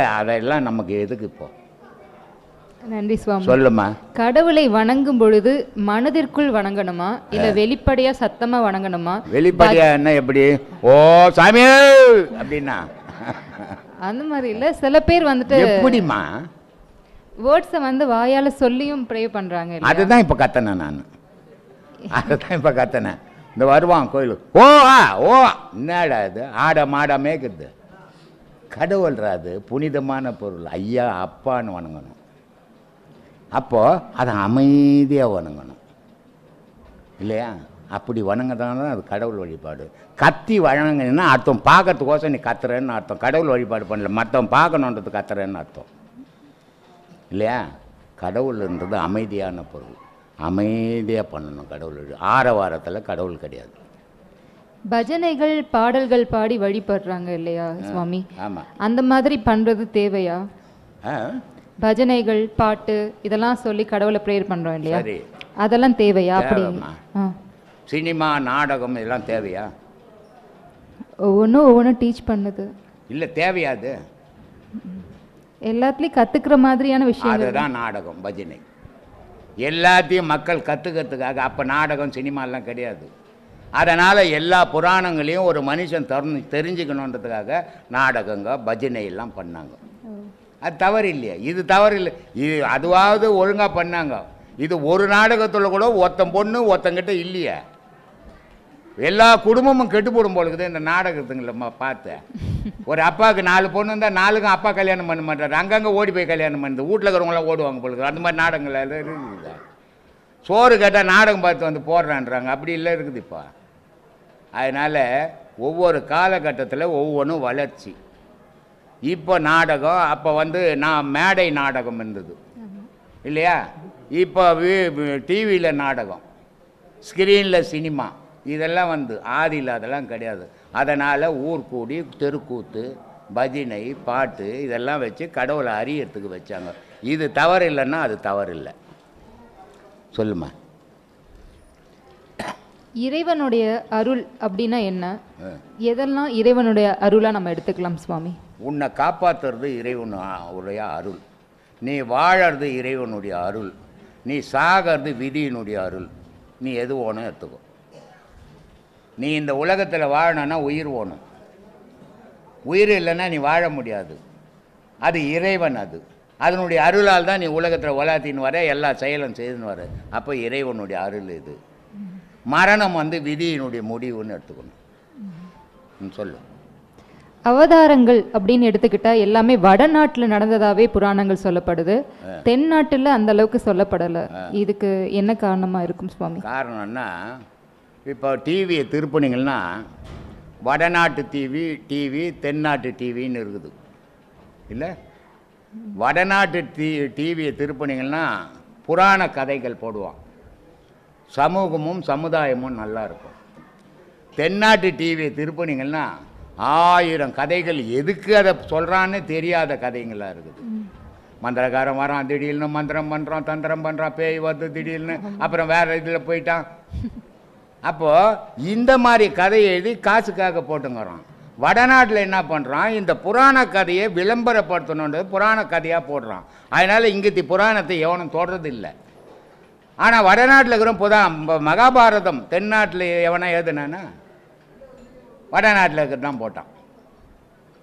அதெல்லாம் நமக்கு எதுக்கு இப்போ? நன்றி சுவாமி. சொல்லுமா. கடவுளை வணங்கும் பொழுது மனதிற்குள் வணங்கணுமா இல்ல வெளிப்படையா சத்தமா வணங்கணுமா? வெளிப்படையா என்ன எப்படி? ஓ சாமி அப்படின்னா அந்த மாதிரி இல்ல, சில பேர் வந்துட்டு எப்படிமா வேர்ட்ஸை வந்து வாயால சொல்லியும் ப்ரே பண்றாங்க இல்லையா? அதுதான் இப்போ கத்தனேன் நான். அதுதான் இப்போ கத்தனேன். இந்த வருவான் கோயிலுக்கு, ஓ ஓ என்னடா இது ஆட மாடா மேய்க்குது. கடவுள்றாது புனிதமான பொருள். ஐயா அப்பான்னு வணங்கணும். அப்போது அதை அமைதியாக வணங்கணும் இல்லையா? அப்படி வணங்கதான் அது கடவுள் வழிபாடு. கத்தி வணங்கினா அர்த்தம் பார்க்கறதுக்கோசம் நீ கத்துறேன்னு அர்த்தம். கடவுள் வழிபாடு பண்ணல, மற்றவன் பார்க்கணுன்றது கத்துறேன்னு அர்த்தம் இல்லையா? கடவுள்ன்றது அமைதியான பொருள். அமைதியாக பண்ணணும் கடவுள். ஆரவாரத்தில் கடவுள் கிடையாது. பஜனைகள் பாடல்கள் பாடி வழிபடுறாங்க இல்லையா சுவாமி? ஆமாம். அந்த மாதிரி பண்றது தேவையா? பஜனைகள் பாட்டு இதெல்லாம் சொல்லி கடவுளை ப்ரேயர் பண்றோம் இல்லையா? சரி, அதெல்லாம் தேவையா? அப்படி சினிமா நாடகம் இதெல்லாம் தேவையா? ஒவ்வொன்றும் டீச் பண்ணுது இல்லை, தேவையாது. எல்லாத்துலேயும் கற்றுக்கிற மாதிரியான விஷயம். அதுதான் நாடகம் பஜனை. எல்லாத்தையும் மக்கள் கற்றுக்கிறதுக்காக. அப்போ நாடகம் சினிமாலாம் கிடையாது. அதனால் எல்லா புராணங்களையும் ஒரு மனுஷன் தெரிஞ்சுக்கணுன்றதுக்காக நாடகங்க பஜனை எல்லாம் பண்ணாங்க. அது தவறு இல்லையா? இது தவறு இல்லை. இது அதுவாவது ஒழுங்காக பண்ணாங்க. இது ஒரு நாடகத்தில் கூட ஒருத்தன் பொண்ணு ஒருத்தங்கிட்ட இல்லையே. எல்லா குடும்பமும் கெட்டு போடும் போலுக்குது இந்த நாடகத்துங்கள பார்த்து. ஒரு அப்பாவுக்கு 4 பொண்ணு இருந்தால் 4க்கும் அப்பா கல்யாணம் பண்ண மாட்டார். அங்கங்கே ஓடி போய் கல்யாணம் பண்ணுது. வீட்டில் இருக்கிறவங்களாம் ஓடுவாங்க போலுக்கு. அந்த மாதிரி நாடகங்கள் இருக்குது. சோறு கேட்டால் நாடகம் பார்த்து வந்து போடுறான்றாங்க. அப்படி இல்லை இருக்குது இப்போ. அதனால் ஒவ்வொரு காலகட்டத்தில் ஒவ்வொன்றும் வளர்ச்சி. இப்போ நாடகம், அப்போ வந்து நான் மேடை நாடகம் இருந்தது இல்லையா? இப்போ டிவியில் நாடகம், ஸ்க்ரீனில் சினிமா, இதெல்லாம் வந்து ஆதியில் அதெல்லாம் கிடையாது. அதனால் ஊர் கூடி தெருக்கூத்து பஜனை பாட்டு இதெல்லாம் வச்சு கடவுளை அறியறதுக்கு வச்சாங்க. இது தவறு இல்லைன்னா அது தவறு இல்லை. சொல்லுமா. இறைவனுடைய அருள் அப்படின்னா என்ன? எதெல்லாம் இறைவனுடைய அருளாக நம்ம எடுத்துக்கலாம் சுவாமி? உன்னை காப்பாற்றுறது இறைவனுடைய அருள். நீ வாழறது இறைவனுடைய அருள். நீ சாகிறது விதியினுடைய அருள். நீ எது ஓணும் எடுத்துக்கோ. நீ இந்த உலகத்தில் வாழணும்னா உயிர் ஓணும். உயிர் இல்லைன்னா நீ வாழ முடியாது. அது இறைவன். அதனுடைய அருளால் தான் நீ உலகத்தில் வளர்த்தின்னு வர, எல்லா செயலும் செய்துன்னு வர. அப்போ இறைவனுடைய அருள் இது. மரணம் வந்து விதியினுடைய முடிவுன்னு எடுத்துக்கணும். சொல்லு. அவதாரங்கள் அப்படின்னு எடுத்துக்கிட்டா எல்லாமே வடநாட்டில் நடந்ததாவே புராணங்கள் சொல்லப்படுது. தென்னாட்டில் அந்த அளவுக்கு சொல்லப்படலை. இதுக்கு என்ன காரணமாக இருக்கும் சுவாமி? காரணம்னா, இப்போ டிவியை திருப்பினீங்கன்னா வடநாட்டு டிவி தென்னாட்டு டிவின்னு இருக்குது இல்லை? வடநாட்டு டிவியை திருப்பினீங்கன்னா புராண கதைகள் போடுவான். சமூகமும் சமுதாயமும் நல்லா இருக்கும். தென்னாட்டு டிவியை திருப்பினீங்கன்னா 1000 கதைகள், எதுக்கு அதை சொல்கிறான்னு தெரியாத கதைங்களாக இருக்குது. மந்திரக்காரன் வரான், திடீர்னு மந்திரம் பண்ணுறான், தந்திரம் பண்ணுறான், பேய் வருது திடீர்னு, அப்புறம் வேறு இதில் போயிட்டான். அப்போது இந்த மாதிரி கதையை எழுதி காசுக்காக போட்டுங்கிறான். வடநாட்டில் என்ன பண்ணுறான், இந்த புராண கதையை விளம்பரப்படுத்தணுன்றது புராண கதையாக போடுறான். அதனால் இங்கே புராணத்தை எவனும் தொடர்றது இல்லை. ஆனால் வடநாட்டில் இருக்கிற மகாபாரதம் தென்னாட்டில் எவனா எழுதுனானா வடநாட்டில் இருக்கிறது தான் போட்டான்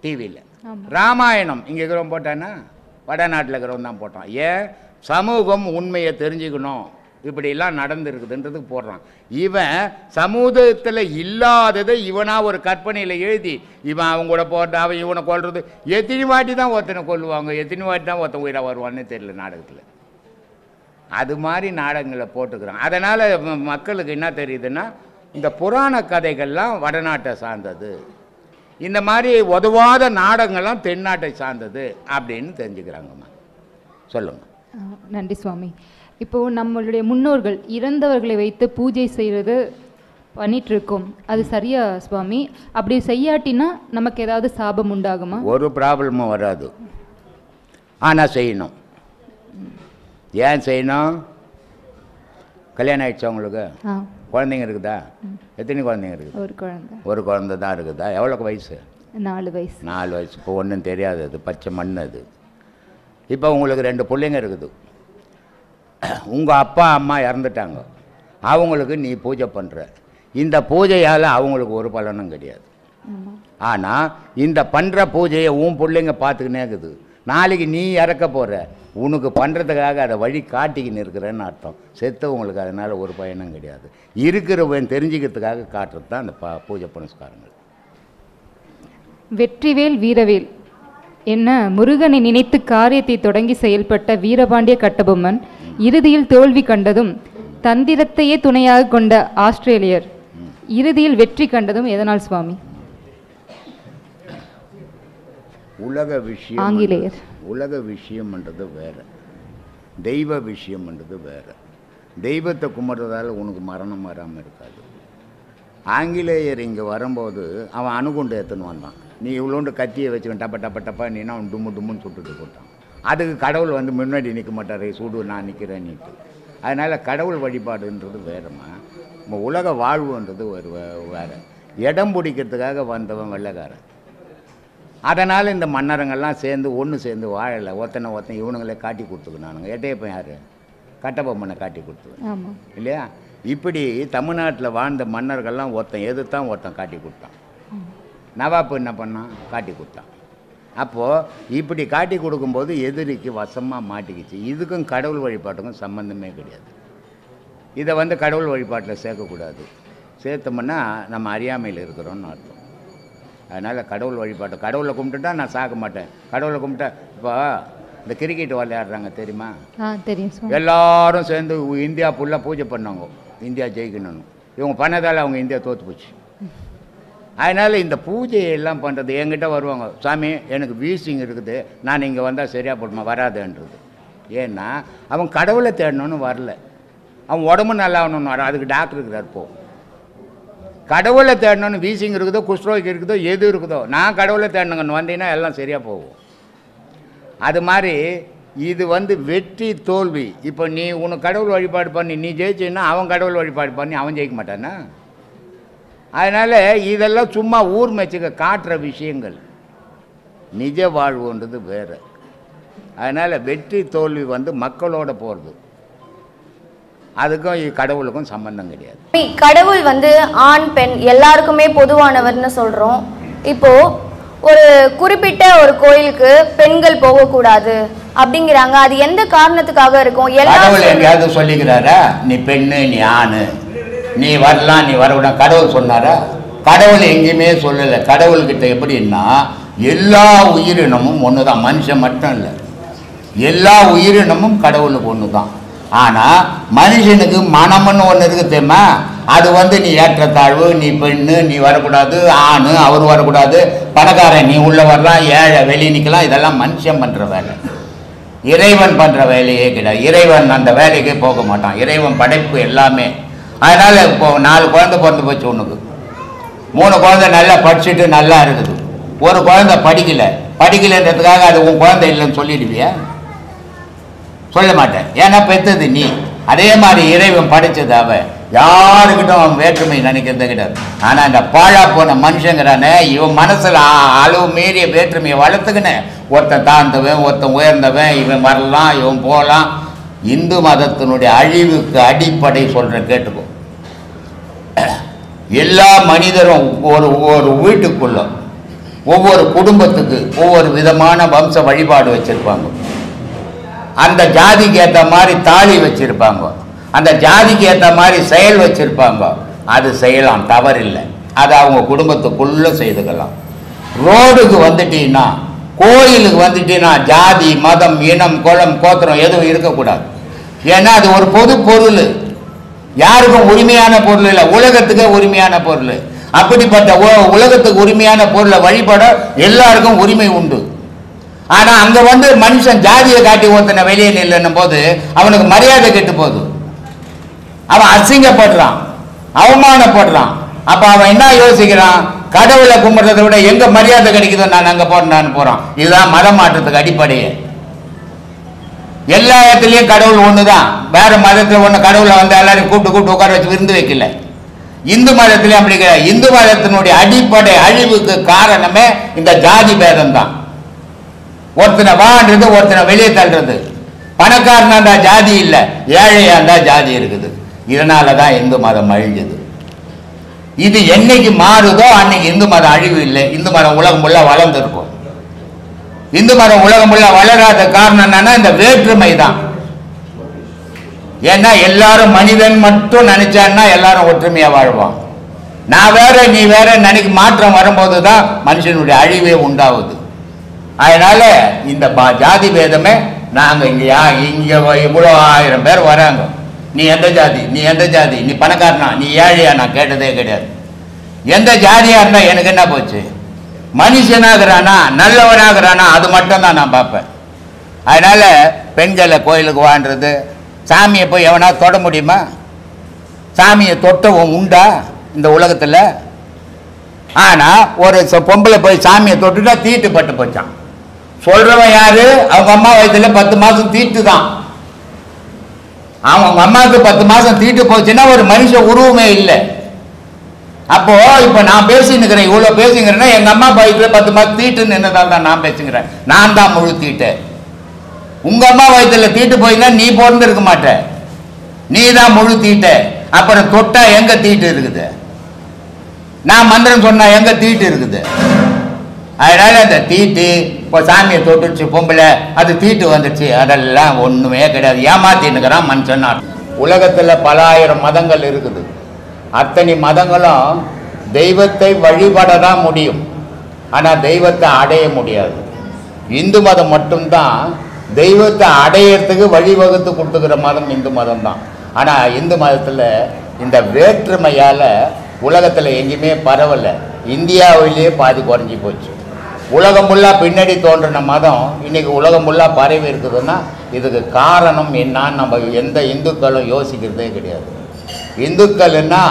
டிவியில். ராமாயணம் இங்கே இருக்கிறவன் போட்டானா வடநாட்டில் இருக்கிறவன் தான் போட்டான். ஏன்? சமூகம் உண்மையை தெரிஞ்சுக்கணும், இப்படிலாம் நடந்துருக்குதுன்றதுக்கு போடுறான். இவன் சமூகத்தில் இல்லாததை இவனாக ஒரு கற்பனையில் எழுதி இவன் அவங்க கூட போடுற, அவன் இவனை கொல்றது. எத்தனை வாட்டி தான் ஒருத்தனை கொல்லுவாங்க, எத்தனை வாட்டி தான் ஒருத்தன் உயிராக வருவான்னு தெரியல நாடகத்தில். அது மாதிரி நாடகங்களை போட்டுக்கிறான். அதனால் மக்களுக்கு என்ன தெரியுதுன்னா, இந்த புராண கதைகள்லாம் வடநாட்டை சார்ந்தது, இந்த மாதிரி உதவாத நாடகங்கள்லாம் தென்னாட்டை சார்ந்தது அப்படின்னு தெரிஞ்சுக்கிறாங்கம்மா. சொல்லுங்க. நன்றி சுவாமி. இப்போது நம்மளுடைய முன்னோர்கள் இறந்தவர்களை வைத்து பூஜை செய்கிறது பண்ணிட்டு இருக்கோம். அது சரியா சுவாமி? அப்படி செய்யாட்டினா நமக்கு ஏதாவது சாபம் உண்டாகுமா? ஒரு ப்ராப்ளமும் வராது. ஆனால் செய்யணும். ஏன் செய்யணும்? கல்யாணம் ஆகிடுச்சா உங்களுக்கு? குழந்தைங்க இருக்குதா? எத்தனை குழந்தைங்க இருக்குது? ஒரு குழந்தை. ஒரு குழந்தை தான் இருக்குதா? எவ்வளோ வயசு? 4 வயசு. 4 வயசு. இப்போ ஒன்றும் தெரியாது, அது பச்சை மண் அது. இப்போ உங்களுக்கு 2 பிள்ளைங்க இருக்குது. உங்கள் அப்பா அம்மா இறந்துட்டாங்க, அவங்களுக்கு நீ பூஜை பண்ணுற. இந்த பூஜையால் அவங்களுக்கு ஒரு பலனும் கிடையாது. ஆனால் இந்த பண்ணுற பூஜையை உன் பிள்ளைங்க பார்த்துக்கினே இருக்குது. நாளைக்கு நீ இறக்க போகிற, உனக்கு பண்ணுறதுக்காக அதை வழி காட்டிக்கின்னு இருக்கிறேன்னு அர்த்தம். செத்தவங்களுக்கு அதனால் ஒரு பயனும் கிடையாது. இருக்கிறவன் தெரிஞ்சுக்கிறதுக்காக காட்டுறது தான் அந்த பூஜை புனஸ்காரங்கள். வெற்றிவேல் வீரவேல் என்ன முருகனை நினைத்து காரியத்தை தொடங்கி செயல்பட்ட வீரபாண்டிய கட்டபொம்மன் இறுதியில் தோல்வி கண்டதும், தந்திரத்தையே துணையாக கொண்ட ஆஸ்திரேலியர் இறுதியில் வெற்றி கண்டதும் எதனால் சுவாமி? உலக விஷயம், ஆங்கிலேயர். உலக விஷயம்ன்றது வேறு, தெய்வ விஷயம்ன்றது வேறு. தெய்வத்தை கும்பிட்றதால உனக்கு மரணம் வராமல் இருக்காது. ஆங்கிலேயர் இங்கே வரும்போது அவன் அணுகுண்டு ஏற்றுன்னு வந்தான். நீ இவ்வளோண்டு கத்தியை வச்சுக்கணும், டப்ப டப்ப டப்பா நீனா அவன் டும்மு டும்முன்னு சுட்டுட்டு போட்டான். அதுக்கு கடவுள் வந்து முன்னாடி நிற்க மாட்டார், சுடு நான் நிற்கிறேன் நீட்டு. அதனால் கடவுள் வழிபாடுன்றது வேறுமா, நம்ம உலக வாழ்வுன்றது வேறு. இடம் பிடிக்கிறதுக்காக வந்தவன் வெள்ளைக்காரன். அதனால் இந்த மன்னரங்கள்லாம் சேர்ந்து வாழலை. ஒருத்தன் இவனுங்களே காட்டி கொடுத்துக்கினானுங்க. எட்டையப்பன் யார்? கட்டபொம்மனை காட்டி கொடுத்துருவேன் இல்லையா? இப்படி தமிழ்நாட்டில் வாழ்ந்த மன்னர்கள்லாம் ஒருத்தன் எதிர்த்தான், ஒருத்தன் காட்டி கொடுத்தான். நவாப்பு என்ன பண்ணான்? காட்டி கொடுத்தான். அப்போது இப்படி காட்டி கொடுக்கும்போது எதிரிக்கு வசமாக மாட்டிக்கிச்சு. இதுக்கும் கடவுள் வழிபாட்டுக்கும் சம்மந்தமே கிடையாது. இதை வந்து கடவுள் வழிபாட்டில் சேர்க்கக்கூடாது. சேர்த்தோம்னா நம்ம அறியாமையில் இருக்கிறோன்னு அர்த்தம். அதனால் கடவுள் வழிபாட்டு, கடவுளை கும்பிட்டுட்டா நான் சாக்க மாட்டேன். கடவுளை கும்பிட்டா இப்போ இந்த கிரிக்கெட் விளையாடுறாங்க தெரியுமா? தெரியும். எல்லாரும் சேர்ந்து இந்தியா ஃபுல்லாக பூஜை பண்ணாங்க, இந்தியா ஜெயிக்கணும். இவங்க பண்ணதால் அவங்க இந்தியா தோற்று போச்சு. அதனால் இந்த பூஜையெல்லாம் பண்ணுறது என்கிட்ட வருவாங்க, சாமி எனக்கு வீசிங் இருக்குது, நான் இங்கே வந்தால் சரியாக போடுமா, வராதுன்றது. ஏன்னா அவன் கடவுளை தேடணுன்னு வரல, அவன் உடம்பு நல்லாகணும்னு வர. அதுக்கு டாக்டர் இருக்கிறார். போ, கடவுளை தேடணுன்னு வீசிங் இருக்குதோ குஷ்ரோகி இருக்குதோ எது இருக்குதோ, நான் கடவுளை தேடணுங்கன்னு வந்தீங்கன்னா எல்லாம் சரியாக போகும். அது மாதிரி இது வந்து வெற்றி தோல்வி. இப்போ நீ உனக்கு கடவுள் வழிபாடு பண்ணி நீ ஜெயிச்சின்னா அவன் கடவுள் வழிபாடு பண்ணி அவன் ஜெயிக்க மாட்டானா? அதனால் இதெல்லாம் சும்மா ஊர் மேட்சுக்க காட்டுற விஷயங்கள். நிஜ வாழ்வுன்றது வேறு. அதனால் வெற்றி தோல்வி வந்து மக்களோட போகிறது, அதுக்கும் கடவுளுக்கும் சம்பந்தம் கிடையாது. கடவுள் வந்து ஆண் பெண் எல்லாருக்குமே பொதுவானவர்னு சொல்கிறோம். இப்போது ஒரு குறிப்பிட்ட ஒரு கோயிலுக்கு பெண்கள் போகக்கூடாது அப்படிங்கிறாங்க. அது எந்த காரணத்துக்காக இருக்கும்? கடவுள் எங்கேயாவது சொல்லிக்கிறாரா நீ பெண்ணு நீ ஆணு நீ வரலாம் நீ வரக்கூடாது? கடவுள் சொன்னாரா? கடவுள் எங்கேயுமே சொல்லலை. கடவுள்கிட்ட எப்படின்னா எல்லா உயிரினமும் ஒன்று தான், மனுஷன் மட்டும் இல்லை, எல்லா உயிரினமும் கடவுளுக்கு ஒன்று தான். ஆனால் மனுஷனுக்கு மனம்னு ஒன்று இருக்குது தெரியுமா? அது வந்து நீ ஏற்றத்தாழ்வு, நீ பெண்ணு நீ வரக்கூடாது, ஆணு அவர் வரக்கூடாது, பணக்காரன் நீ உள்ளே வரலாம், ஏழை வெளியே நிற்கலாம், இதெல்லாம் மனுஷன் பண்ணுற வேலை. இறைவன் பண்ணுற வேலையே கிடையாது. இறைவன் அந்த வேலைக்கே போக மாட்டான். இறைவன் படைப்பு எல்லாமே. அதனால் இப்போ 4 குழந்தை பிறந்து போச்சு, உனக்கு 3 குழந்தை நல்லா படிச்சுட்டு நல்லா இருக்குது, ஒரு குழந்தை படிக்கலைன்றதுக்காக அது உன் குழந்தை இல்லைன்னு சொல்லிடுவியா? சொல்ல மாட்டேன். ஏன்னா பெற்றது நீ. அதே மாதிரி இறைவன் படைச்சது அவன். யாருக்கிட்டும் அவன் வேற்றுமை நினைக்கிறது கிடையாது. ஆனால் இந்த பாழா போன மனுஷங்கிறானே, இவன் மனசில் அளவு மீறிய வேற்றுமையை வளர்த்துக்கினே, ஒருத்தன் தாழ்ந்தவன் ஒருத்தன் உயர்ந்தவன், இவன் வரலாம் இவன் போகலாம். இந்து மதத்தினுடைய அழிவுக்கு அடிப்படை சொல்கிறேன் கேட்டுக்கோ. எல்லா மனிதரும் ஒரு வீட்டுக்குள்ள ஒவ்வொரு குடும்பத்துக்கு ஒவ்வொரு விதமான வம்ச வழிபாடு வச்சுருப்பாங்க. அந்த ஜாதிக்கு ஏற்ற மாதிரி தாலி வச்சுருப்பாங்க, அந்த ஜாதிக்கு ஏற்ற மாதிரி செயல் வச்சுருப்பாங்க. அது செய்யலாம், தவறில்லை. அதை அவங்க குடும்பத்துக்குள்ளே செய்துக்கலாம். ரோடுக்கு வந்துட்டீங்கன்னா, கோயிலுக்கு வந்துட்டீங்கன்னா ஜாதி மதம் இனம் குலம் கோத்திரம் எதுவும் இருக்கக்கூடாது. ஏன்னா அது ஒரு பொது பொருள், யாருக்கும் உரிமையான பொருள் இல்லை, உலகத்துக்கே உரிமையான பொருள். அப்படிப்பட்ட உலகத்துக்கு உரிமையான பொருளை வழிபட எல்லாருக்கும் உரிமை உண்டு. ஆனால் அங்கே வந்து மனுஷன் ஜாதியை காட்டி ஒருத்தனை வெளியே நில்லுன்னும் போது அவனுக்கு மரியாதை கெட்டு போகுது, அவன் அசிங்கப்படுறான், அவமானப்படுறான். அப்போ அவன் என்ன யோசிக்கிறான்? கடவுளை கும்பிட்றதை விட எங்கே மரியாதை கிடைக்குதோ நான் அங்கே போறேன்னு போகிறான். இதுதான் மத மாற்றத்துக்கு அடிப்படையே. எல்லா இடத்துலையும் கடவுள் ஒன்று தான், வேறு மதத்தில் ஒன்று கடவுளை வந்து எல்லாரையும் கூப்பிட்டு உட்கார வச்சு விருந்து வைக்கல. இந்து மதத்திலே அப்படி கிடையாது. இந்து மதத்தினுடைய அடிப்படை அழிவுக்கு காரணமே இந்த ஜாதி பேதம் தான். ஒருத்தனை வான்றது, ஒருத்தனை வெளியே தள்ளுறது. பணக்காரனா இருந்தா ஜாதி இல்லை, ஏழையா இருந்தா ஜாதி இருக்குது. இதனாலதான் இந்து மதம் அழிஞ்சது. இது என்னைக்கு மாறுதோ அன்னைக்கு இந்து மதம் அழிவு இல்லை. இந்து மதம் உலகம் முள்ள வளர்ந்துருக்கும். இந்து மதம் உலகம் முள்ள வளராத காரணம் என்னன்னா இந்த வேற்றுமை தான். ஏன்னா எல்லாரும் மனிதன் மட்டும் நினைச்சான்னா எல்லாரும் ஒற்றுமையா வாழ்வான். நான் வேற நீ வேற நினைக்க மாற்றம் வரும்போது தான் மனுஷனுடைய அழிவே உண்டாகுது. அதனால இந்த ஜாதி பேதமே நாங்க இங்க இவ்வளோ 1000 பேர் வராங்க. நீ எந்த ஜாதி, நீ எந்த ஜாதி, நீ பணக்காரனா, நீ ஏழையா, நான் கேட்டதே கிடையாது. எந்த ஜாதியா இருந்தா எனக்கு என்ன போச்சு? மனுஷனாகிறானா, நல்லவனாகிறானா, அது மட்டும் தான் நான் பார்ப்பேன். அதனால பெண்களை கோயிலுக்கு வாழ்றது, சாமியை போய் எவனா தொட முடியுமா? சாமியை தொட்டவும் உண்டா இந்த உலகத்துல? ஆனா ஒரு பொம்பளை போய் சாமியை தொட்டுட்டா தீட்டு பட்டு போச்சான். சொல்றவன் யாரு? அவங்க அம்மா வயசுல 10 மாசம் தீட்டு தான். அவங்க அம்மாவுக்கு 10 மாசம் தீட்டு போச்சுன்னா ஒரு மனுஷ உருவமே இல்லை. அப்போ இப்ப நான் பேசினுக்கிறேன், இவ்வளவு பேசுங்கிறேன்னா எங்க அம்மா வயசுல 10 மாசம் தீட்டுன்னு என்னதால் தான் நான் பேசுகிறேன். நான் தான் முழு தீட்டு. உங்க அம்மா வயசுல தீட்டு போயிருந்தா நீ பிறந்து இருக்க மாட்ட, நீ தான் முழு தீட்ட. அப்புறம் தொட்டா எங்க தீட்டு இருக்குது? நான் மந்திரம் சொன்னா எங்க தீட்டு இருக்குது? அதனால அந்த தீட்டு இப்போ சாமியை தொட்டுச்சு பொம்பளை, அது தீட்டு வந்துடுச்சு, அதெல்லாம் ஒண்ணுமே கிடையாது. ஏமாத்தின்னுக்கிறான் மனுஷன். உலகத்துல பல 1000 மதங்கள் இருக்குது. அத்தனை மதங்களும் தெய்வத்தை வழிபட தான் முடியும், ஆனா தெய்வத்தை அடைய முடியாது. இந்து மதம் மட்டும்தான் தெய்வத்தை அடையிறதுக்கு வழிவகுத்து கொடுத்துக்கிற மதம் இந்து மதம் தான். ஆனா இந்து மதத்துல இந்த வேற்றுமையால உலகத்துல எங்கேயுமே பரவல. இந்தியாவிலேயே பாதி குறைஞ்சி போச்சு. உலகம் ஃபுல்லா பின்னாடி தோன்றின மதம் இன்னைக்கு உலகம் ஃபுல்லா பரவி இருக்குதுன்னா இதுக்கு காரணம் என்னன்னு நம்ம எந்த இந்துக்களும் யோசிக்கிறதே கிடையாது. இந்துக்கள்னா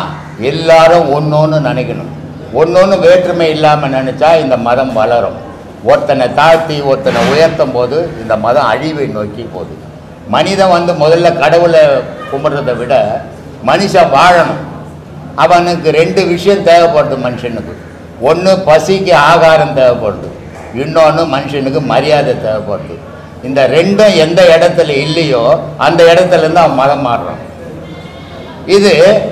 எல்லாரும் ஒன்னொன்னு நினைக்கணும். ஒன்னொன்னு வேற்றுமை இல்லாமல் நினைச்சா இந்த மதம் வளரும். ஒருத்தனை தாழ்த்தி ஒருத்தனை உயர்த்தும் போது இந்த மதம் அழிவை நோக்கி போகுது. மனிதன் முதல்ல கடவுளை கும்பிட்றதை விட மனுஷன் வாழணும். அவனுக்கு 2 விஷயம் தேவைப்படுது மனுஷனுக்கு. ஒன்று பசிக்கு ஆகாரம் தேவைப்படுது, இன்னொன்று மனுஷனுக்கு மரியாதை தேவைப்படுது. இந்த 2ம் எந்த இடத்துல இல்லையோ அந்த இடத்துல இருந்து அவன் மதம் மாறுறான். இது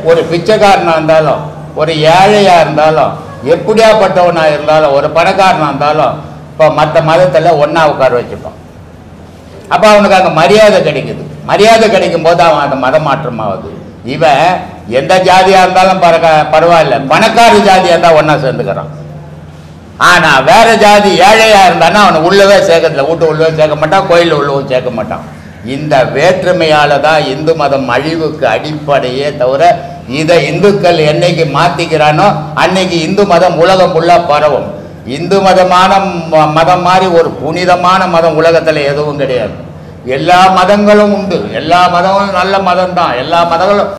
ஒரு பிச்சைக்காரனா இருந்தாலும், ஒரு ஏழையா இருந்தாலும், எப்படியாப்பட்டவனா இருந்தாலும், ஒரு பணக்காரனா இருந்தாலும் இப்போ மற்ற மதத்தில் ஒன்றா உட்கார வச்சுப்பான். அப்போ அவனுக்கு அங்கே மரியாதை கிடைக்குது. மரியாதை கிடைக்கும் போது அவன் அந்த மத மாற்றமாகுது. இவன் எந்த ஜாதியாக இருந்தாலும் பரவாயில்ல, பணக்கார ஜாதியாக இருந்தால் ஒன்றா சேர்ந்துக்கிறான். ஆனால் வேற ஜாதி ஏழையாக இருந்தான்னா அவனை உள்ளவே சேர்க்கறதில்ல. வீட்டு உள்ளவே சேர்க்க மாட்டான், கோயில் உள்ளவும் சேர்க்க மாட்டான். இந்த வேற்றுமையால் தான் இந்து மதம் அழிவுக்கு அடிப்படையே தவிர இதை இந்துக்கள் என்னைக்கு மாற்றிக்கிறானோ அன்னைக்கு இந்து மதம் உலகம் ஃபுல்லாக பரவும். இந்து மதமான மதம் மாதிரி ஒரு புனிதமான மதம் உலகத்தில் எதுவும் கிடையாது. எல்லா மதங்களும் உண்டு, எல்லா மதங்களும் நல்ல மதம் தான். எல்லா மதங்களும்